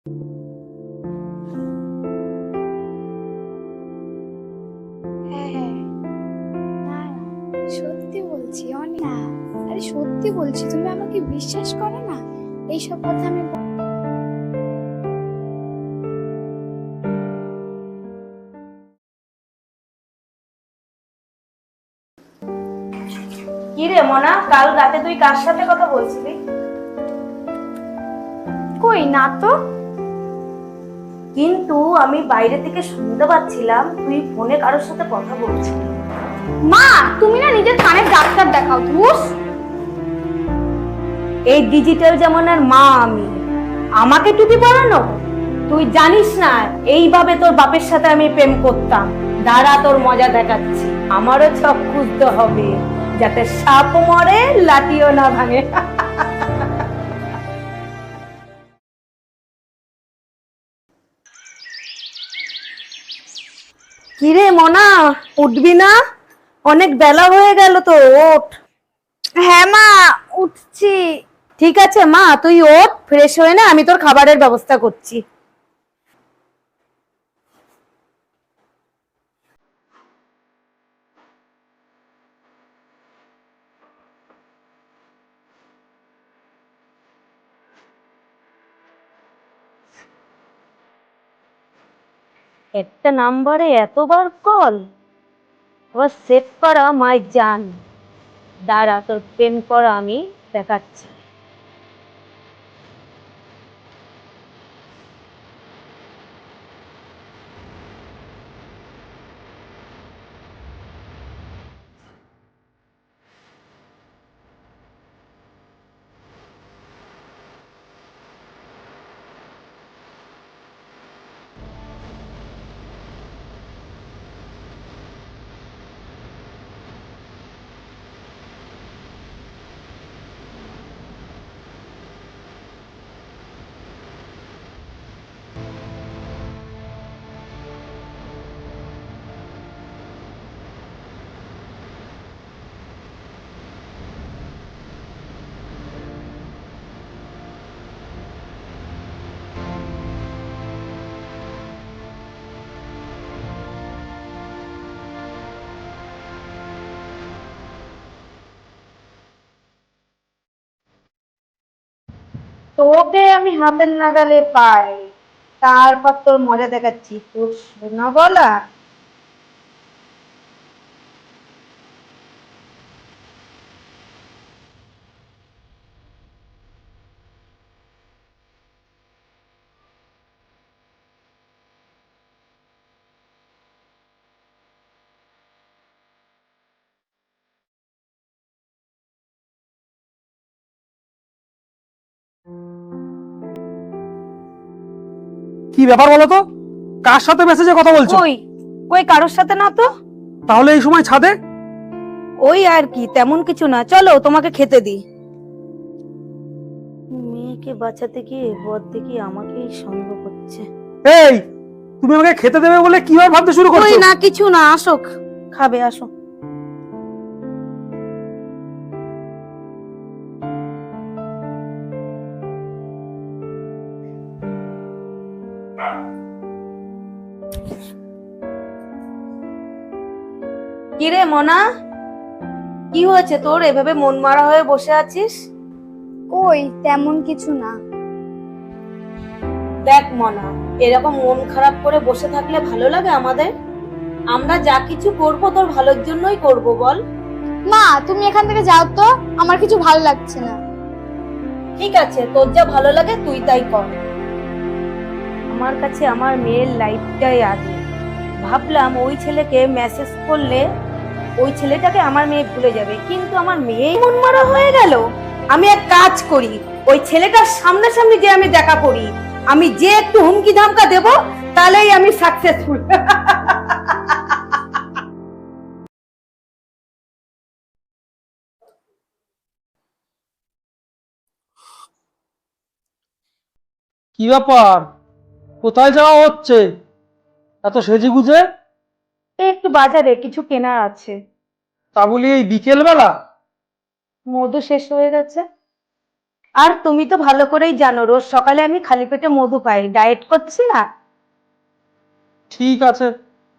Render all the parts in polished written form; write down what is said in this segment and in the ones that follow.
হ্যাঁ হ্যাঁ, না সত্যি বলছি অনেক না। আরে সত্যি বলছি, তুমি আমাকে বিশ্বাস করো না? এইসব কথা আমি কি রে মনা, কাল রাতে তুই কার সাথে কথা বলছিলি? কই না তো। কিন্তু আমি বাইরে থেকে শুনতে পাচ্ছিলাম তুই ফোনে কারোর সাথে কথা বলছিলি। মা, তুমি না নিজের কানের ডাক্তার দেখাও ধুস। এই ডিজিটাল জামানার মা আমি, আমাকে টুপি পরানো? তুই জানিস না এইভাবে তোর বাপের সাথে আমি প্রেম করতাম। দাঁড়া, তোর মজা দেখাচ্ছি। আমারও চোখ খুঁজতে হবে, যাতে সাপ মরে লাঠিও না ভাঙে। কিরে মনা, উঠবি না? অনেক বেলা হয়ে গেল তো, ওঠ। হ্যাঁ মা, উঠছি। ঠিক আছে মা, তুই ওঠ, ফ্রেশ হয়ে না, আমি তোর খাবারের ব্যবস্থা করছি। একটা নাম্বারে এতবার কল, আবার সেভ করা মাই জান। দাঁড়া, তোর প্রেম করা আমি দেখাচ্ছি। তোকে আমি হাতের নাগালে পাই, তারপর তোর মজা দেখাচ্ছি। তোর শোনা গলা। কি ব্যাপার বলো তো? কার সাথে মেসেজে কথা বলছো? কই কই কারোর সাথে না তো। তাহলে এই সময় ছাদে? ওই আর কি, তেমন কিছু না, চলো তোমাকে খেতে দিই। মেয়েকে বাঁচাতে গিয়ে বর দেখি আমাকেই সন্দেহ করছে। এই, তুমি আমাকে খেতে দেবে বলে কিভাবে ভাবতে শুরু ওই করছো? না, কিছু না, আসো খাবে, আসো। কিরে মনা, কি হয়েছে তোর, এভাবে মন মারা হয়ে বসে আছিস? কই তেমন কিছু না। দেখ মনা, এরকম মন খারাপ করে বসে থাকলে ভালো লাগে আমাদের? আমরা যা কিছু করব তোর ভালোর জন্যই করব, বল। মা, তুমি এখান থেকে যাও তো, আমার কিছু ভালো লাগছে না। ঠিক আছে, তোর যা ভালো লাগে তুই তাই কর। আমার কাছে আমার মেয়ের লাইফটাই আগে। ভাবলাম ওই ছেলেকে মেসেজ করলে ওই ছেলেটাকে আমার মেয়ে ভুলে যাবে, কিন্তু আমার মেয়েই মনমরা হয়ে গেল। আমি এক কাজ করি, ওই ছেলেটার সামনাসামনি যে আমি দেখা করি, আমি যে একটু হুমকি ধামকা দেব, তাহলেই আমি সাকসেসফুল। কি ব্যাপার? কোথায় যাওয়া হচ্ছে এত সেজে গুজে? একটু বাজারে কিছু কেনার আছে। তা বলি এই বিকেল বেলা? মধু শেষ হয়ে গেছে। আর তুমি তো ভালো করেই জানো রোজ সকালে আমি খালি পেটে মধু খাই, ডায়েট করছি না। ঠিক আছে,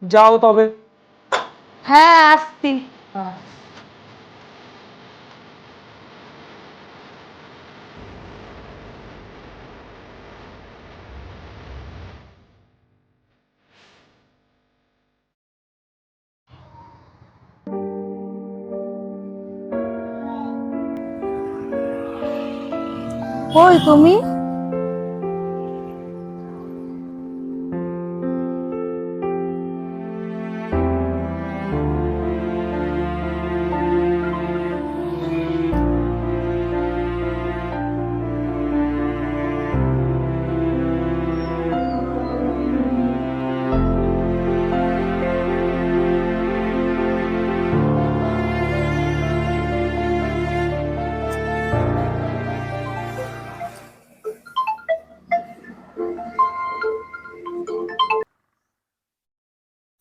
যাও তবে। হ্যাঁ, আসছি। কই তুমি?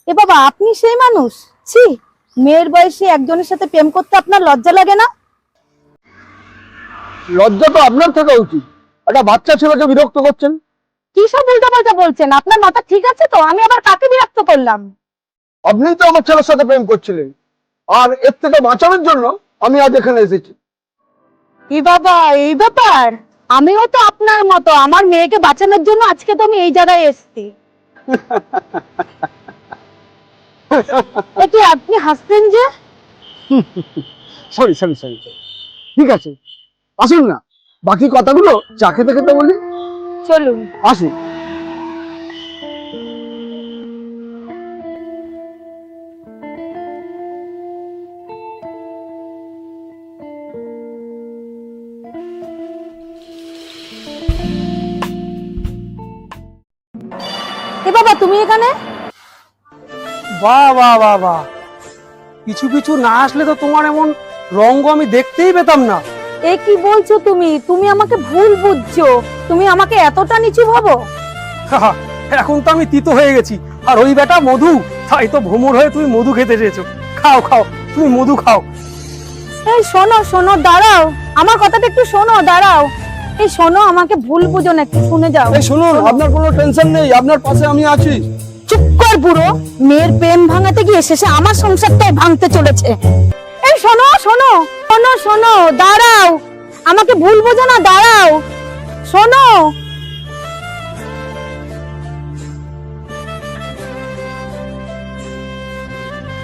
এ বাবা, আপনি সেই মানুষ? ছি, মেয়ের বয়সে একজনের সাথে প্রেম করতে আপনার লজ্জা লাগে না? লজ্জা তো আপনার থাকা উচিত। একটা বাচ্চা ছেলেকে বিরক্ত করছেন। কি সব উল্টাপাল্টা বলছেন? আপনার মাথা ঠিক আছে তো? আমি আবার কাকে বিরক্ত করলাম? আপনি তো আমার ছেলের সাথে প্রেম করছিলেন, আর এর থেকে বাঁচানোর জন্য আমি আজ এখানে এসেছি। কি বাবা, এই ব্যাপার? আমিও তো আপনার মতো আমার মেয়েকে বাঁচানোর জন্য আজকে তো আমি এই জায়গায় এসেছি। এটি আপনি হাসছেন যে? সরি সরি সরি সরি, ঠিক আছে, আসুন না, বাকি কথাগুলো চা খেতে খেতে বলি। চলুন। আসুন। এ বাবা, তুমি এখানে? বাহ বাহ বাহ বাহ, কিছু কিছু না আসলে তো তোমার এমন রঙ্গ আমি দেখতেই পেতাম না। এ কি বলছো তুমি? তুমি আমাকে ভুল বুঝছো। তুমি আমাকে এতটা নিচু ভাবো? হাহা, এখন তো আমি তিতো হয়ে গেছি। আর ওই বেটা মধু, তাই তো ভ্রমর হয়ে তুমি মধু খেতে চেয়েছো। খাও খাও, তুমি মধু খাও। এই শোনো শোনো, দাঁড়াও, আমার কথাটা একটু শোনো, দাঁড়াও। এই শোনো, আমাকে ভুল বুঝো না, একটু শুনে যাও। এই শুনুন, আপনার কোনো টেনশন নেই, আপনার পাশে আমি আছি। চুপ কর বুড়ো, মেয়ের প্রেম ভাঙাতে গিয়ে শেষে আমার সংসারটাই ভাঙতে চলেছে। এই শোনো শোনো শোনো শোনো, দাঁড়াও, আমাকে ভুল বোঝো না, দাঁড়াও, শোনো।